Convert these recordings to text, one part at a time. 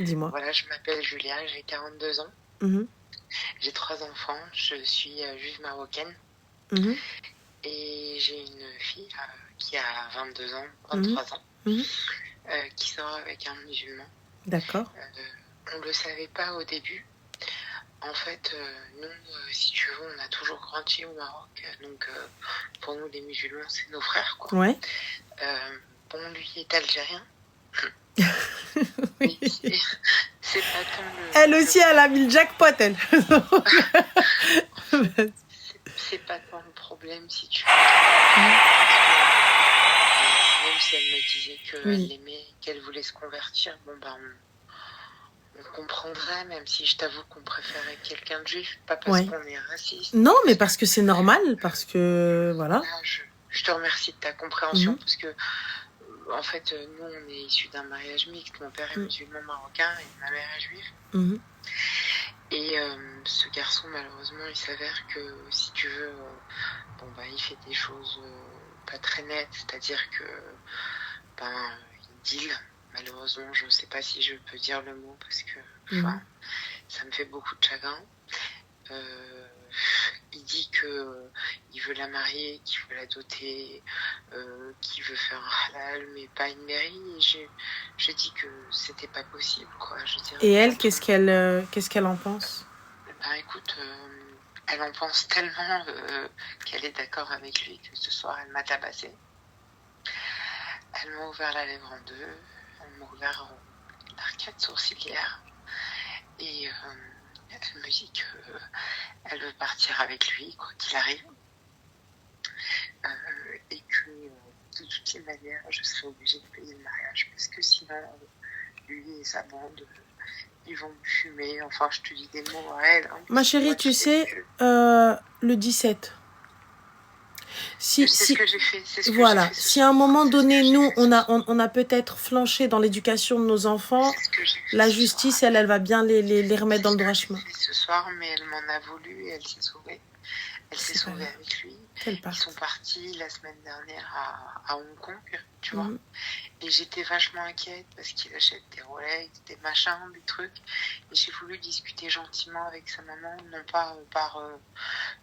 Dis-moi. Voilà, je m'appelle Julia, j'ai 42 ans. Mhm, J'ai 3 enfants. Je suis juive marocaine mhm, et j'ai une fille qui a 22 ans, mhm, 23 ans, mhm. qui sort avec un musulman. D'accord. On ne le savait pas au début. En fait, nous, si tu veux, on a toujours grandi au Maroc. Donc, pour nous, les musulmans, c'est nos frères, quoi. Ouais. Bon, lui est algérien. Oui. Mais c'est pas tant Elle aussi, elle a mis le jackpot, elle. En fait, c'est pas tant le problème, si tu veux. Même si elle me disait qu'elle Oui. l'aimait, qu'elle voulait se convertir, bon ben on comprendrait, même si je t'avoue qu'on préférait quelqu'un de juif, pas parce Ouais. qu'on est raciste. Non, mais parce que c'est normal, parce que voilà. Là, je te remercie de ta compréhension, Mhm. parce que en fait, nous, on est issus d'un mariage mixte. Mon père est musulman marocain et ma mère est juive. Mhm. Et ce garçon, malheureusement, il s'avère que, si tu veux, bon, bah, il fait des choses pas très nettes, c'est-à-dire que, ben, il deal. Malheureusement, je ne sais pas si je peux dire le mot parce que, enfin, ça me fait beaucoup de chagrin. Il dit que il veut la marier, qu'il veut la doter, qu'il veut faire un halal, mais pas une mairie. Et j'ai dit que c'était pas possible, quoi. Je veux dire, Et elle, qu'est-ce qu'elle en pense? Ben écoute, elle en pense tellement qu'elle est d'accord avec lui que ce soir, elle m'a tabassée. Elle m'a ouvert la lèvre en deux, elle m'a ouvert l'arcade sourcilière et elle me dit qu'elle veut partir avec lui, quoi qu'il arrive. Et que de toutes les manières, je serai obligée de payer le mariage parce que sinon, lui et sa bande, ils vont me fumer. Enfin, je te dis des mots à elle. Hein, Ma chérie, moi, tu sais, le 17. C'est ce que j'ai fait. C'est ce voilà. que j'ai fait Si à un moment donné, nous, on a peut-être flanché dans l'éducation de nos enfants, la justice, elle va bien les remettre dans le droit chemin. Fait ce soir, mais elle m'en a voulu et elle s'est sauvée. Elle s'est sauvée avec lui. Ils sont partis la semaine dernière à Hong Kong, tu vois. Et j'étais vachement inquiète parce qu'il achète des Rolex, des machins, des trucs. Et j'ai voulu discuter gentiment avec sa maman, non pas par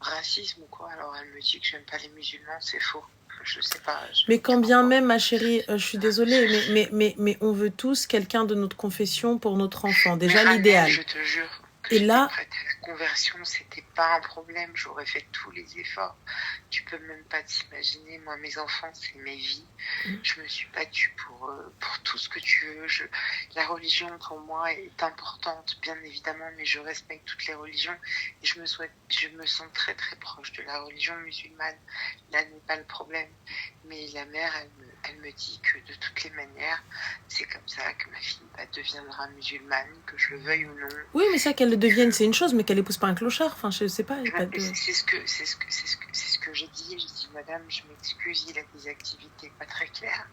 racisme ou quoi. Alors elle me dit que j'aime pas les musulmans, c'est faux. Je sais pas. Mais quand bien même, ma chérie, je suis désolée, mais on veut tous quelqu'un de notre confession pour notre enfant. Déjà, l'idéal. Je te jure. Et là, prête à la conversion, c'était pas un problème. J'aurais fait tous les efforts. Tu peux même pas t'imaginer. Moi, mes enfants, c'est mes vies. Je me suis battue pour tout ce que tu veux. La religion, pour moi, est importante, bien évidemment, mais je respecte toutes les religions et je me sens très, très proche de la religion musulmane. Là n'est pas le problème. Mais la mère, elle me dit que de toutes les manières, c'est comme ça que ma fille deviendra musulmane, que je le veuille ou non. Oui, mais ça, qu'elle le devienne, c'est une chose, mais qu'elle épouse pas un clochard. Enfin, je sais pas. C'est ce que j'ai dit. J'ai dit, madame, je m'excuse, il a des activités pas très claires.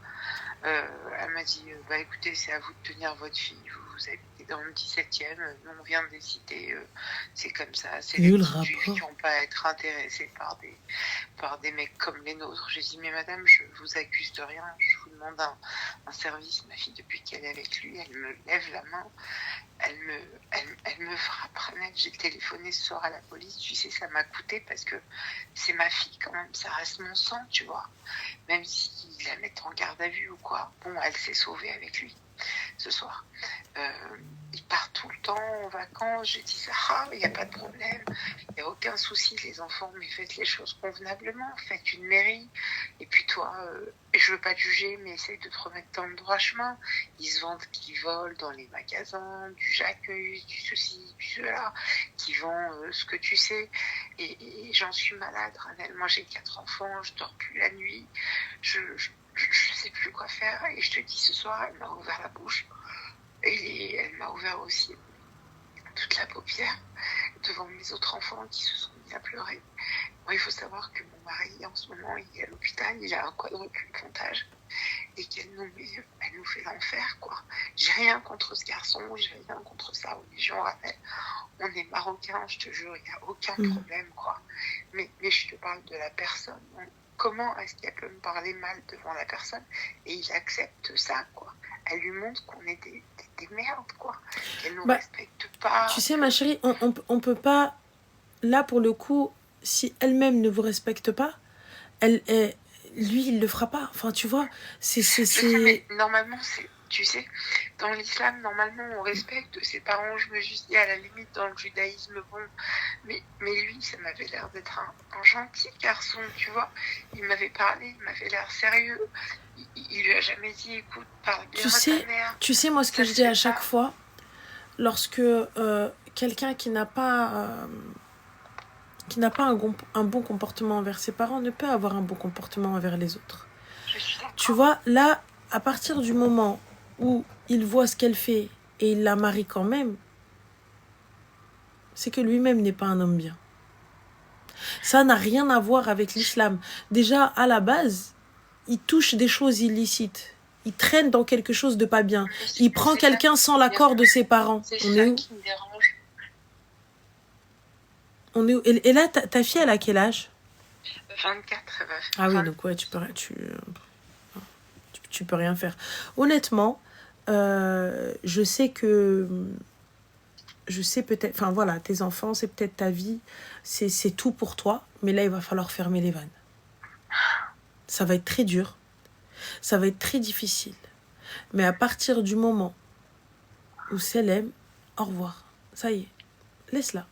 Elle m'a dit, bah écoutez, c'est à vous de tenir votre fille. Vous habitez dans le 17e, nous on vient de décider, c'est comme ça. C'est les petites juifs qui n'ont pas à être intéressés par des mecs comme les nôtres. J'ai dit, mais madame, je vous accuse de rien. Je vous demande un service. Ma fille, depuis qu'elle est avec lui, elle me lève la main. Elle me frappe. J'ai téléphoné ce soir à la police. Tu sais, ça m'a coûté parce que c'est ma fille quand même. Ça reste mon sang, tu vois. Même s'il la met en garde à vue ou quoi. Bon, elle s'est sauvée avec lui ce soir. Il part tout le temps en vacances. J'ai dit, ça, il n'y a pas de problème. Il n'y a aucun souci, les enfants, mais faites les choses convenablement. Faites une mairie. Et puis toi, je veux pas te juger, mais essaye de te remettre dans le droit chemin. Ils se vendent qu'ils volent dans les magasins, du Jacquemus, du ceci, du cela, qui vendent ce que tu sais. Et j'en suis malade, Ranel. Moi, j'ai 4 enfants, je dors plus la nuit. Je sais plus quoi faire. Et je te dis, ce soir, elle m'a ouvert la bouche. Et elle m'a ouvert aussi toute la paupière devant mes autres enfants qui se sont mis à pleurer. Moi, il faut savoir que mon mari, en ce moment, il est à l'hôpital, il a un quadruple pontage et qu'elle nous fait l'enfer, quoi. J'ai rien contre ce garçon, j'ai rien contre sa religion, Raphaël. On est marocains, je te jure, il n'y a aucun problème, quoi. Mais je te parle de la personne. comment est-ce qu'elle peut me parler mal devant la personne et il accepte ça, quoi. Elle lui montre qu'on est des merdes, quoi. Qu'elle nous respecte pas. Tu sais, ma chérie, on peut pas... Là, pour le coup, si elle-même ne vous respecte pas, lui, il le fera pas. Enfin, tu vois, Mais normalement, tu sais, dans l'islam, normalement, on respecte ses parents. Je me suis dit, à la limite, dans le judaïsme, bon. Mais lui, ça m'avait l'air d'être un gentil garçon, tu vois. Il m'avait parlé, il m'avait l'air sérieux. Il lui a jamais dit, écoute, parle bien à ta mère. Tu sais, moi, ce que je dis à chaque fois, lorsque quelqu'un qui n'a pas un bon comportement envers ses parents ne peut avoir un bon comportement envers les autres. Tu vois, là, à partir du moment où il voit ce qu'elle fait et il la marie quand même, c'est que lui-même n'est pas un homme bien. Ça n'a rien à voir avec l'islam. Déjà, à la base, il touche des choses illicites. Il traîne dans quelque chose de pas bien. Il prend quelqu'un sans l'accord de ses parents. C'est ça qui me dérange. On est où ? Et là, ta fille, elle a quel âge ? 24, elle va faire. Ah oui, donc ouais, tu peux rien faire. Honnêtement, je sais peut-être, enfin voilà, tes enfants, c'est peut-être ta vie, c'est tout pour toi, mais là, il va falloir fermer les vannes. Ça va être très dur, ça va être très difficile. Mais à partir du moment où c'est l'aime, au revoir. Ça y est, laisse-la.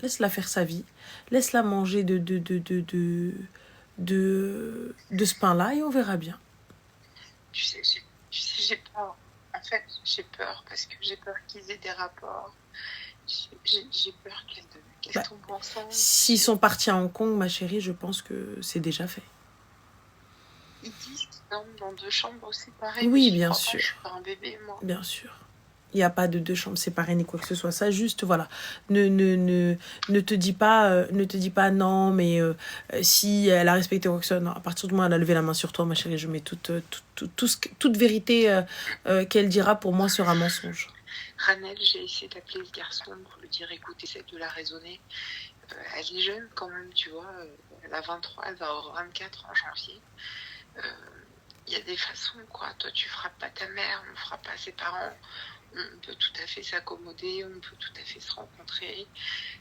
Laisse-la faire sa vie. Laisse-la manger de ce pain-là et on verra bien. Tu sais, j'ai peur. En fait, j'ai peur parce que j'ai peur qu'ils aient des rapports. J'ai peur qu'elles tombent ensemble. S'ils sont partis à Hong Kong, ma chérie, je pense que c'est déjà fait. Ils disent qu'ils dorment dans 2 chambres séparées. Oui, bien sûr. Je suis pas un bébé, moi. Bien sûr. Il n'y a pas de 2 chambres séparées ni quoi que ce soit. Ça, juste, voilà. Ne te dis pas non, mais si elle a respecté quoi que ce soit. Non, à partir du moment où elle a levé la main sur toi, ma chérie, je mets toute vérité qu'elle dira pour moi sera mensonge. Ranel, j'ai essayé d'appeler ce garçon pour lui dire, écoute, essaie de la raisonner. Elle est jeune quand même, tu vois. Elle a 23, elle va avoir 24 en janvier. Il y a des façons, quoi. Toi, tu frappes pas ta mère, on frappe pas ses parents. On peut tout à fait s'accommoder, on peut tout à fait se rencontrer.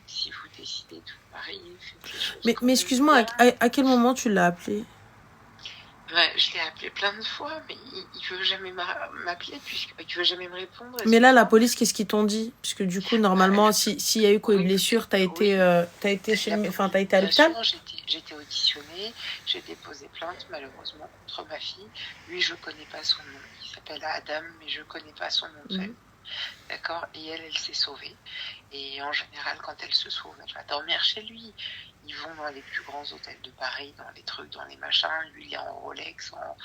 Si vous décidez de vous marier, faites les choses. Mais excuse-moi, à quel moment tu l'as appelé ? Je l'ai appelé plein de fois, mais il veut jamais m'appeler, puisqu'il veut jamais me répondre. Mais là, la police, qu'est-ce qu'ils t'ont dit ? Puisque du coup, normalement, s'il y a eu quoi, une blessure, t'as été à l'hôpital ? J'étais auditionnée, j'ai déposé plainte, malheureusement, contre ma fille. Lui, je connais pas son nom. Il s'appelle Adam, mais je connais pas son nom de famille. D'accord ? Et elle s'est sauvée. Et en général, quand elle se sauve, elle va dormir chez lui. Ils vont dans les plus grands hôtels de Paris, dans les trucs, dans les machins. Lui, il est en Rolex, en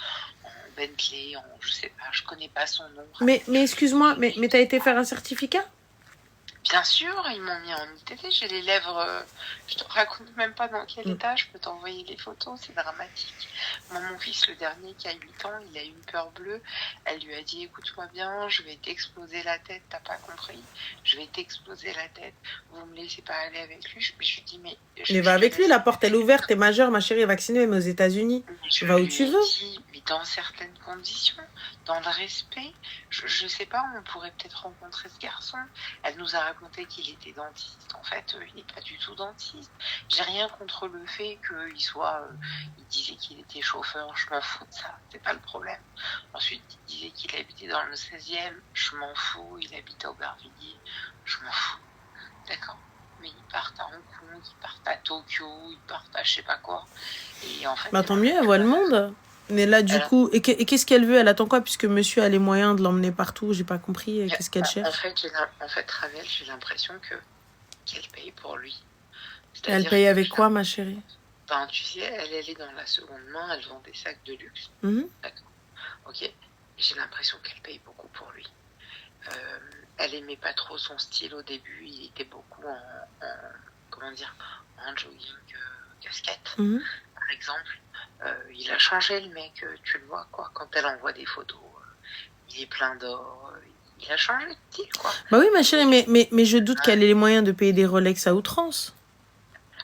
Bentley, je sais pas, je connais pas son nom. Mais excuse-moi, mais t'as été faire un certificat ? Bien sûr, ils m'ont mis en ITT, j'ai les lèvres, je te raconte même pas dans quel état, je peux t'envoyer les photos, c'est dramatique. Moi, mon fils, le dernier qui a 8 ans, il a une peur bleue, elle lui a dit, écoute-moi bien, je vais t'exploser la tête, t'as pas compris, je vais t'exploser la tête, vous me laissez pas aller avec lui, je lui dis, mais... Mais va avec lui, la porte elle est ouverte, t'es majeure, ma chérie, vaccinée, même aux États-Unis. Va où tu veux. Mais dans certaines conditions, dans le respect, je sais pas, on pourrait peut-être rencontrer ce garçon. Elle nous a raconté qu'il était dentiste. En fait, il n'est pas du tout dentiste. J'ai rien contre le fait qu'il soit... il disait qu'il était chauffeur, je m'en fous de ça, c'est pas le problème. Ensuite, il disait qu'il habitait dans le 16e, je m'en fous. Il habite à Aubervilliers, je m'en fous. D'accord. Mais ils partent à Hong Kong, ils partent à Tokyo, ils partent à je sais pas quoi. Et en fait... Bah tant mieux, elle voit le monde. Mais là, du coup, et qu'est-ce qu'elle veut ? Elle attend quoi ? Puisque monsieur a les moyens de l'emmener partout, j'ai pas compris. Qu'est-ce qu'elle cherche ? En fait, Ravel, j'ai l'impression qu'elle paye pour lui. Elle paye avec quoi, ma chérie ? Ben, tu sais, elle est dans la seconde main, elle vend des sacs de luxe. D'accord. Ok. J'ai l'impression qu'elle paye beaucoup pour lui. Elle aimait pas trop son style au début. Il était beaucoup en jogging casquette, par exemple. Il a changé le mec, tu le vois quoi. Quand elle envoie des photos, il est plein d'or. Il a changé de style quoi. Bah oui ma chérie, mais je doute qu'elle ait les moyens de payer des Rolex à outrance.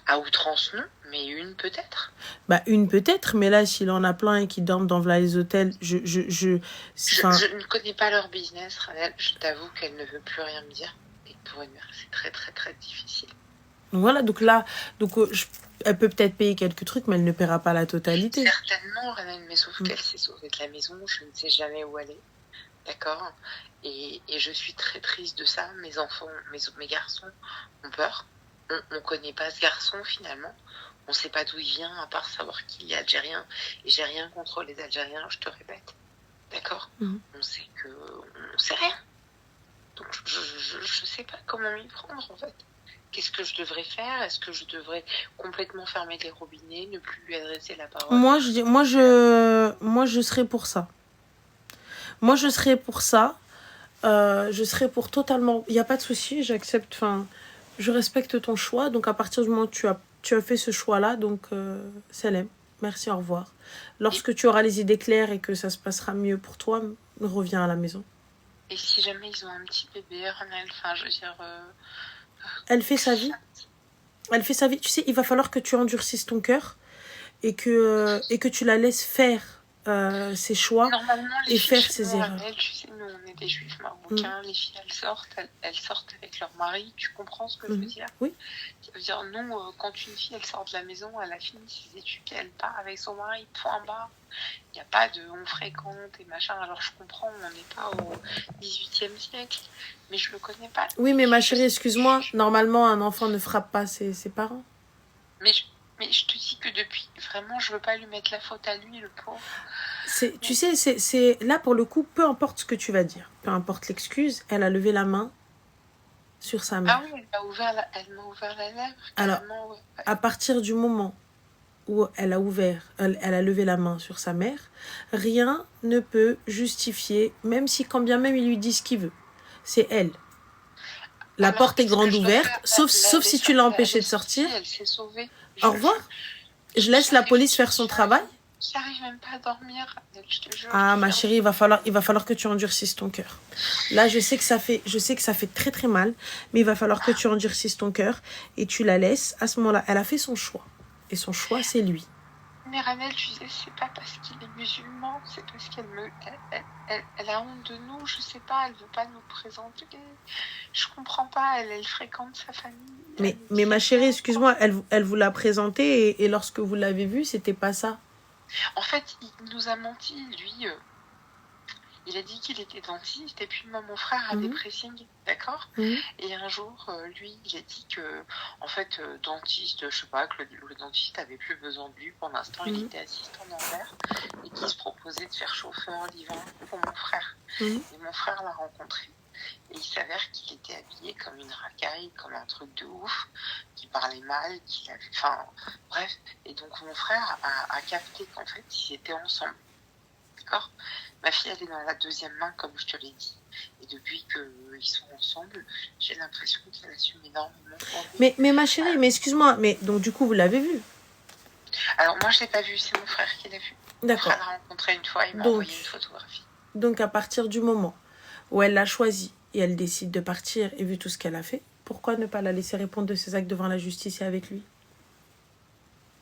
À outrance non, Mais une peut-être. Bah, une peut-être, mais là, s'il en a plein et qu'ils dorment dans voilà, les hôtels, Je ne connais pas leur business, Ranel. Je t'avoue qu'elle ne veut plus rien me dire. Et pour une mère, c'est très, très, très difficile. Voilà, donc là, elle peut peut-être payer quelques trucs, mais elle ne paiera pas la totalité. Certainement, Ranel, mais sauf qu'elle s'est sauvée de la maison. Je ne sais jamais où elle est. D'accord. Et je suis très triste de ça. Mes enfants, mes garçons ont peur. On ne connaît pas ce garçon finalement. On ne sait pas d'où il vient, à part savoir qu'il est algérien. Et j'ai rien contre les Algériens, je te répète. D'accord. On sait que... On sait rien. Donc je sais pas comment m'y prendre en fait. Qu'est-ce que je devrais faire? Est-ce que je devrais complètement fermer les robinets, ne plus lui adresser la parole? Moi, je serais pour ça. Moi, je serais pour ça. Je serais pour totalement... Il n'y a pas de souci, j'accepte... Enfin, je respecte ton choix. Donc, à partir du moment où tu as fait ce choix-là, donc, salam. Merci, au revoir. Lorsque tu auras les idées claires et que ça se passera mieux pour toi, reviens à la maison. Et si jamais ils ont un petit bébé, Ranel, enfin, je veux dire... Elle fait sa vie. Elle fait sa vie. Tu sais, il va falloir que tu endurcisses ton cœur et que tu la laisses faire ses choix et faire ses erreurs. Tu sais, nous, on est des juifs marocains, les filles, elles sortent avec leur mari. Tu comprends ce que je veux dire? Oui. Ça veut dire, nous, quand une fille, elle sort de la maison, elle a fini ses études, elle part avec son mari, point barre. Il n'y a pas de on fréquente et machin. Alors, je comprends, on n'est pas au 18e siècle, mais je le connais pas. Oui, mais ma chérie, excuse-moi, normalement, un enfant ne frappe pas ses parents. Mais je te dis que depuis, vraiment, je veux pas lui mettre la faute à lui, le pauvre. Tu sais, c'est là, pour le coup, peu importe ce que tu vas dire, peu importe l'excuse, elle a levé la main sur sa mère. Ah oui, elle m'a ouvert la lèvre. Alors, à partir du moment où elle a levé la main sur sa mère, rien ne peut justifier, même si quand bien même il lui dit ce qu'il veut. C'est elle. La porte est grande ouverte, sauf si tu l'as empêchée de sortir. Elle s'est sauvée. Au revoir. Je laisse la police faire son travail. J'arrive même pas à dormir, je te jure. Ah, ma chérie, il va falloir que tu endurcisses ton cœur. Là, je sais que ça fait très très mal, mais il va falloir que tu endurcisses ton cœur et tu la laisses. À ce moment-là, elle a fait son choix. Et son choix, c'est lui. Mais Ranel, tu sais, c'est pas parce qu'il est musulman, c'est parce elle a honte de nous, je sais pas, elle veut pas nous présenter. Je comprends pas, elle fréquente sa famille. Mais ma chérie, excuse-moi, elle vous l'a présenté et lorsque vous l'avez vu, c'était pas ça. En fait, il nous a menti, lui. Il a dit qu'il était dentiste et puis moi, mon frère a des pressings, d'accord. Et un jour, lui, il a dit que, en fait, dentiste, je sais pas, que le dentiste avait plus besoin de lui pour l'instant. Il était assistant dentaire et qu'il se proposait de faire chauffeur l'hiver pour mon frère. Et mon frère l'a rencontré. Et il s'avère qu'il était habillé comme une racaille, comme un truc de ouf, qu'il parlait mal, qu'il avait... Enfin, bref. Et donc, mon frère a capté qu'en fait, ils étaient ensemble. D'accord. Ma fille, elle est dans la deuxième main, comme je te l'ai dit. Et depuis qu'ils sont ensemble, j'ai l'impression qu'elle assume énormément. Mais ma chérie, mais excuse-moi, mais donc du coup, vous l'avez vu? Alors, moi, je ne l'ai pas vu, c'est mon frère qui l'a vu. D'accord. Mon frère l'a rencontré une fois, il m'a envoyé une photographie. Donc, à partir du moment où elle l'a choisi et elle décide de partir et vu tout ce qu'elle a fait, pourquoi ne pas la laisser répondre de ses actes devant la justice et avec lui?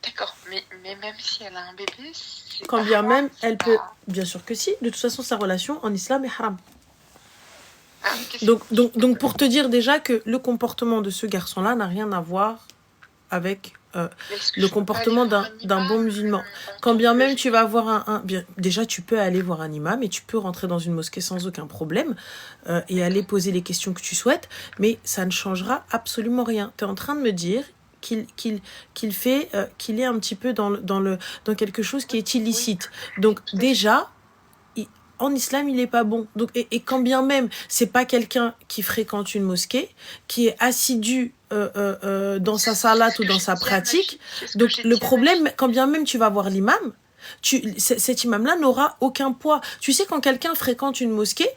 D'accord, mais même si elle a un bébé, quand bien même elle peut... Bien sûr que si. De toute façon, sa relation en islam est haram. Donc pour te dire déjà que le comportement de ce garçon-là n'a rien à voir avec le comportement d'un bon musulman. Quand bien même tu vas voir déjà, tu peux aller voir un imam et tu peux rentrer dans une mosquée sans aucun problème et aller poser les questions que tu souhaites, mais ça ne changera absolument rien. Tu es en train de me dire qu'il est un petit peu dans quelque chose qui est illicite. Donc déjà, en islam, il n'est pas bon. Donc, et quand bien même, c'est pas quelqu'un qui fréquente une mosquée, qui est assidu dans sa salate ou dans sa pratique. Donc le problème, quand bien même tu vas voir l'imam, cet imam-là n'aura aucun poids. Tu sais, quand quelqu'un fréquente une mosquée,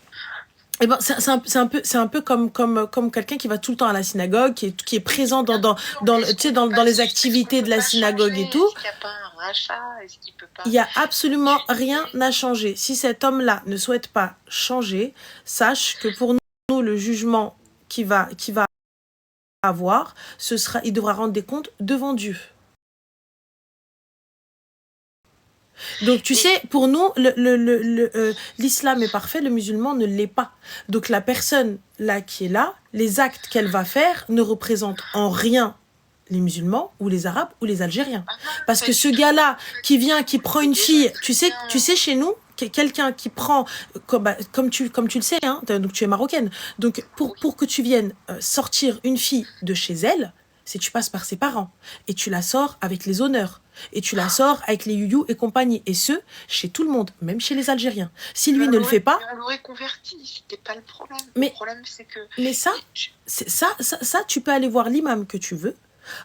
eh ben, c'est un peu comme quelqu'un qui va tout le temps à la synagogue, qui est présent dans les activités de la synagogue et tout. Il n'y a absolument rien à changer. Si cet homme-là ne souhaite pas changer, sache que pour nous, le jugement qu'il va avoir, il devra rendre des comptes devant Dieu. Donc, tu sais, pour nous, l'islam est parfait, le musulman ne l'est pas. Donc, la personne là qui est là, les actes qu'elle va faire ne représentent en rien les musulmans ou les arabes ou les algériens. Parce que ce gars-là qui vient, qui prend une fille, tu sais chez nous, quelqu'un qui prend, comme tu le sais, hein, donc tu es marocaine, donc pour que tu viennes sortir une fille de chez elle, c'est tu passes par ses parents et tu la sors avec les honneurs. Et tu la sors avec les youyou et compagnie. Et ce, chez tout le monde, même chez les Algériens. Si lui ne le fait pas... On l'aurait converti, c'était pas le problème. Mais, le problème, c'est que... Mais ça, tu peux aller voir l'imam que tu veux.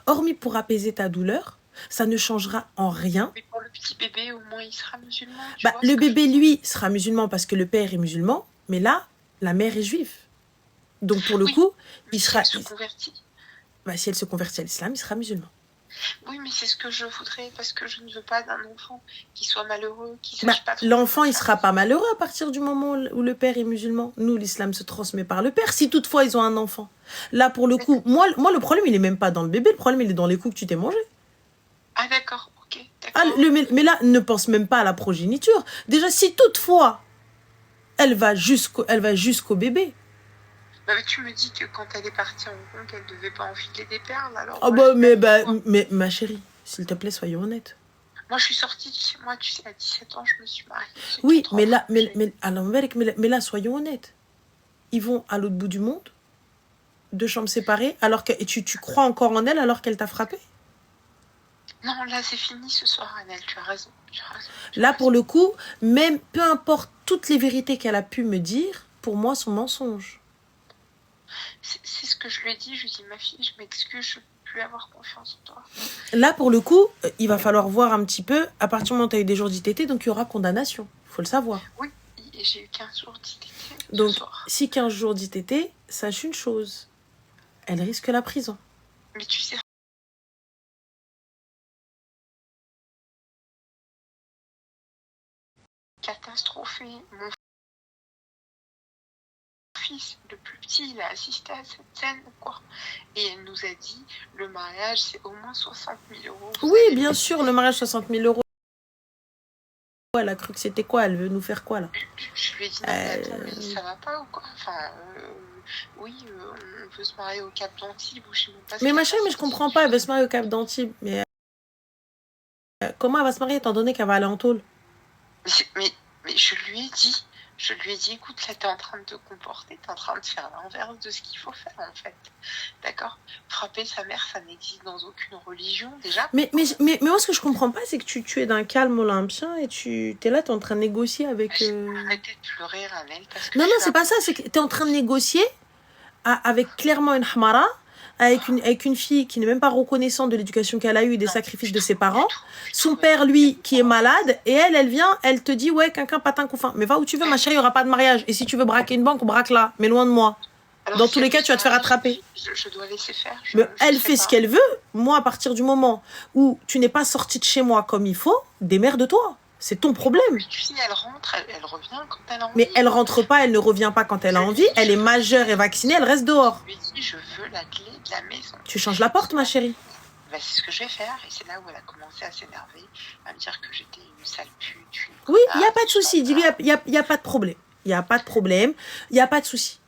Hormis pour apaiser ta douleur, ça ne changera en rien. Mais pour le petit bébé, au moins, il sera musulman. Le bébé, lui, sera musulman parce que le père est musulman. Mais là, la mère est juive. Donc, pour le coup, il sera... Si elle se convertit. Si elle se convertit à l'islam, il sera musulman. Oui, mais c'est ce que je voudrais, parce que je ne veux pas d'un enfant qui soit malheureux, qui sache pas trop. L'enfant, il sera pas malheureux à partir du moment où le père est musulman. Nous, l'islam se transmet par le père, si toutefois ils ont un enfant. Là, pour le coup, moi, le problème, il est même pas dans le bébé, le problème, il est dans les coups que tu t'es mangé. Ah, d'accord, ok, d'accord. Mais là, ne pense même pas à la progéniture. Déjà, si toutefois, elle va jusqu'au bébé. Mais tu me dis que quand elle est partie en Hong Kong, elle devait pas enfiler des perles, alors... mais ma chérie, s'il te plaît, soyons honnêtes. Moi, je suis sortie de chez moi, tu sais, à 17 ans, je me suis mariée. Oui, mais là, soyons honnêtes. Ils vont à l'autre bout du monde, 2 chambres séparées, alors que tu crois encore en elle alors qu'elle t'a frappé? Non, là, c'est fini ce soir, Annelle, tu as raison. Là, pour le coup, même peu importe toutes les vérités qu'elle a pu me dire, pour moi, sont mensonges. C'est ce que je lui ai dit, je lui ai dit, ma fille, je m'excuse, je ne peux plus avoir confiance en toi. Là, pour le coup, il va falloir voir un petit peu, à partir du moment où tu as eu des jours d'ITT, donc il y aura condamnation, il faut le savoir. Oui, et j'ai eu 15 jours d'ITT donc, ce soir. Si 15 jours d'ITT, sache une chose, elle risque la prison. Mais tu sais, catastrophé, mon fils, le plus petit, il a assisté à cette scène, quoi. Et elle nous a dit, le mariage, c'est au moins 60 000 euros. Oui, bien sûr, le mariage, 60 000 euros. Elle a cru que c'était quoi? Elle veut nous faire quoi, là? Je lui ai dit, non, mais attends, mais ça va pas ou quoi? Enfin, oui, on veut se marier au Cap d'Antibes ou je sais même pas. Mais machin, mais je comprends pas, elle veut se marier au Cap d'Antibes. Mais comment elle va se marier étant donné qu'elle va aller en tôle? Mais je lui ai dit, écoute, là, t'es en train de te comporter, t'es en train de faire l'inverse de ce qu'il faut faire, en fait. D'accord? Frapper sa mère, ça n'existe dans aucune religion, déjà. Mais moi, ce que je comprends pas, c'est que tu es d'un calme olympien et t'es là, t'es en train de négocier avec... Arrêtez de pleurer, Ranel, parce que... Non, c'est pas ça, c'est que t'es en train de négocier avec clairement une hamara, avec une fille qui n'est même pas reconnaissante de l'éducation qu'elle a eue et des sacrifices de ses parents. Son père, lui, qui est malade, et elle vient, elle te dit, ouais, quinquin, patin, couffin. Mais va où tu veux, ma chérie, il n'y aura pas de mariage. Et si tu veux braquer une banque, braque-la, mais loin de moi. Alors, dans tous les cas, tu vas te faire attraper. Je dois laisser faire. Elle fait ce qu'elle veut. Moi, à partir du moment où tu n'es pas sortie de chez moi comme il faut, démerde-toi. C'est ton problème. Mais tu sais, elle rentre, elle revient quand elle a envie. Mais elle rentre pas, elle ne revient pas quand elle a envie. Elle est majeure et vaccinée, elle reste dehors. Je lui ai dit, je veux la clé de la maison. Tu changes la porte, ma chérie. C'est ce que je vais faire. Et c'est là où elle a commencé à s'énerver, à me dire que j'étais une sale pute. Oui, il n'y a pas de souci. Dis-lui, il n'y a pas de problème. Il n'y a pas de problème. Il n'y a pas de souci.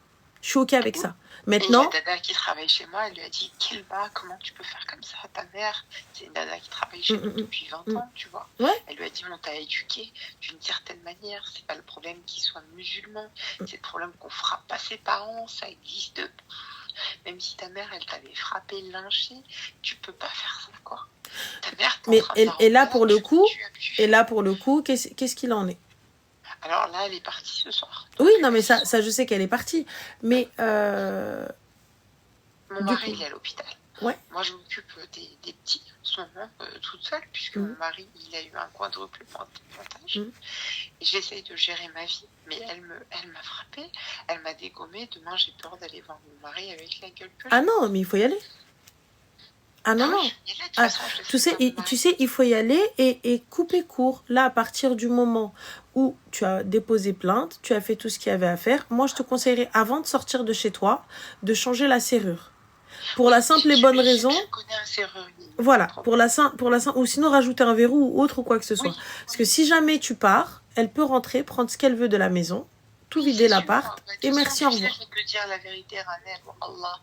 Je suis OK avec ça. Maintenant... Et la dada qui travaille chez moi, elle lui a dit, Kelba, comment tu peux faire comme ça à ta mère? C'est une dada qui travaille chez nous depuis 20 ans, tu vois. Ouais. Elle lui a dit, on t'a éduqué d'une certaine manière. C'est pas le problème qu'il soit musulman. C'est le problème qu'on frappe pas ses parents. Ça existe. Même si ta mère, elle t'avait frappé, lynché, tu peux pas faire ça, quoi. Ta mère, et là, pour le coup, qu'est-ce qu'il en est? Alors là, elle est partie ce soir. Oui, non, mais ça, je sais qu'elle est partie. Mais... Mon mari, il est à l'hôpital. Ouais. Moi, je m'occupe des petits en ce moment, toute seule, puisque mon mari, il a eu un quadruple plantage. Et j'essaye de gérer ma vie, mais elle m'a frappée, elle m'a dégommée. Demain, j'ai peur d'aller voir mon mari avec la gueule que j'ai. Ah non, mais il faut y aller. Ah non, non. Tu sais, il faut y aller et couper court. Là, à partir du moment où tu as déposé plainte, tu as fait tout ce qu'il y avait à faire, moi, je te conseillerais, avant de sortir de chez toi, de changer la serrure. Pour la simple et bonne raison. Je connais un serrurier. Voilà, pour la simple, ou sinon rajouter un verrou ou autre ou quoi que ce soit. Oui. Parce que si jamais tu pars, elle peut rentrer, prendre ce qu'elle veut de la maison, tout vider l'appart, et merci, au revoir. Je vais te dire la vérité, Ranel, Allah.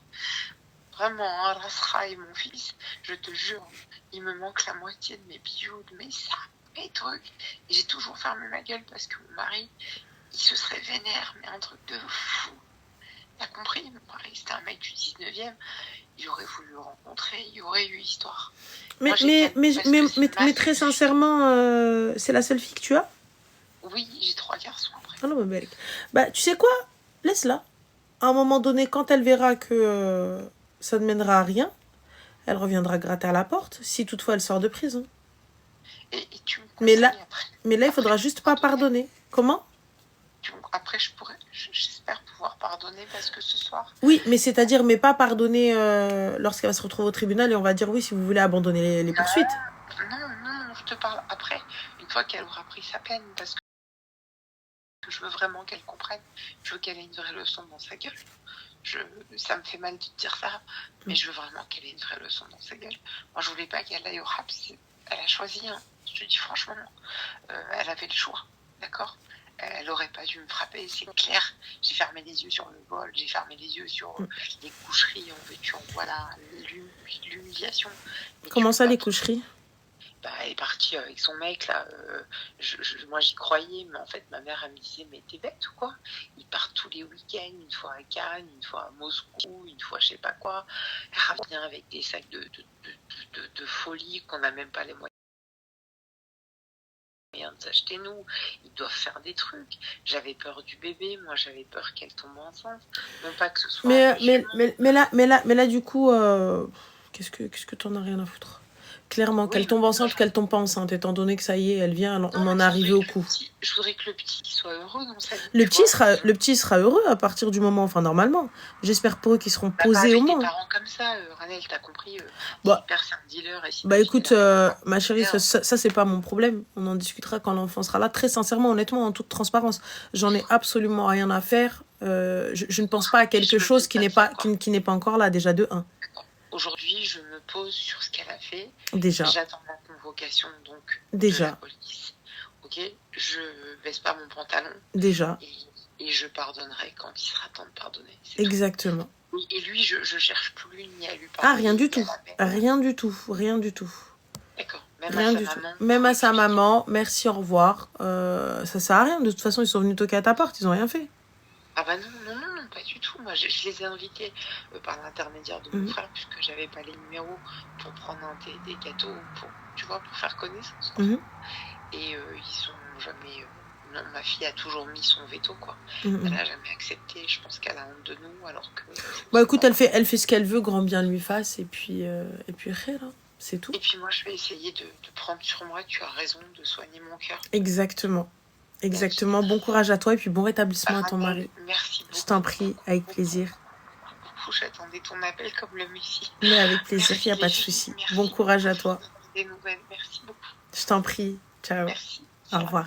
Vraiment, hein, Rasraï, mon fils, je te jure, il me manque la moitié de mes bijoux, de mes sacs, mes trucs. Et j'ai toujours fermé ma gueule parce que mon mari, il se serait vénère, mais un truc de fou. T'as compris, mon mari, c'était un mec du 19e. Il aurait voulu le rencontrer, il y aurait eu histoire. Mais très sincèrement, c'est la seule fille que tu as? Oui, j'ai 3 garçons après. Ah non, bah, tu sais quoi? Laisse-la. À un moment donné, quand elle verra que ça ne mènera à rien, elle reviendra gratter à la porte, si toutefois elle sort de prison. Et tu me mais là, il faudra juste pas pardonner. Comment? Après, j'espère pouvoir pardonner parce que ce soir... Oui, mais c'est-à-dire, mais pas pardonner lorsqu'elle va se retrouver au tribunal et on va dire oui si vous voulez abandonner les poursuites. Non, je te parle après, une fois qu'elle aura pris sa peine, parce que je veux vraiment qu'elle comprenne, je veux qu'elle ait une vraie leçon dans sa gueule. Ça me fait mal de te dire ça, mais je veux vraiment qu'elle ait une vraie leçon dans sa gueule. Moi, je voulais pas qu'elle aille au Haps. Elle a choisi, hein. Je te dis franchement, elle avait le choix, d'accord? Elle aurait pas dû me frapper, c'est clair. J'ai fermé les yeux sur le vol, j'ai fermé les yeux sur les coucheries en veux-tu, en voilà, l'humiliation. Comment ça, les coucheries? Bah, elle est partie avec son mec, là. Moi, j'y croyais, mais en fait, ma mère, elle me disait, mais t'es bête ou quoi? Ils partent tous les week-ends, une fois à Cannes, une fois à Moscou, une fois je sais pas quoi. Elle revient avec des sacs de folie qu'on n'a même pas les moyens de s'acheter, nous. Ils doivent faire des trucs. J'avais peur du bébé, moi, j'avais peur qu'elle tombe enceinte. Non pas que ce soit... Mais là, du coup, qu'est-ce que t'en as rien à foutre? Clairement, qu'elle tombe enceinte ou qu'elle tombe pas enceinte, étant donné que ça y est, elle vient, on en est arrivé au coup. Je voudrais que le petit soit heureux dans sa vie. Le petit sera heureux à partir du moment, enfin normalement. J'espère pour eux qu'ils seront posés au moins. Des parents comme ça, Ranel, t'as compris. Bah, père, c'est un dealer. Et bah écoute, ma chérie, ça c'est pas mon problème. On en discutera quand l'enfant sera là. Très sincèrement, honnêtement, en toute transparence, j'en ai absolument rien à faire. Je ne pense pas à quelque chose qui n'est pas encore là, déjà de 1. Aujourd'hui, je me pose sur ce qu'elle a fait. Déjà. J'attends ma convocation donc déjà. De la police. Ok, je baisse pas mon pantalon. Déjà. Et je pardonnerai quand il sera temps de pardonner. Exactement. Et lui, je cherche plus ni à lui pardonner. Ah, rien du tout. Rien du tout. D'accord. Même à sa maman. Merci, au revoir. Ça sert à rien. De toute façon, ils sont venus toquer à ta porte. Ils ont rien fait. Ah bah non, pas du tout. Moi, je les ai invités par l'intermédiaire de mon frère, puisque j'avais pas les numéros pour prendre des gâteaux, pour faire connaissance. Et ils sont jamais... non, ma fille a toujours mis son veto, quoi. Elle n'a jamais accepté. Je pense qu'elle a honte de nous, alors que... Bah écoute, elle fait ce qu'elle veut, grand bien lui fasse, et puis rien, là. C'est tout. Et puis moi, je vais essayer de prendre sur moi, tu as raison, de soigner mon cœur. Exactement. Bon courage à toi et puis bon rétablissement à ton mari. Merci beaucoup. Je t'en prie, avec plaisir. J'attendais ton appel comme le Messie. Mais avec plaisir, il n'y a pas de souci. Bon courage à toi. Des nouvelles, merci beaucoup. Je t'en prie. Ciao. Merci. Au revoir.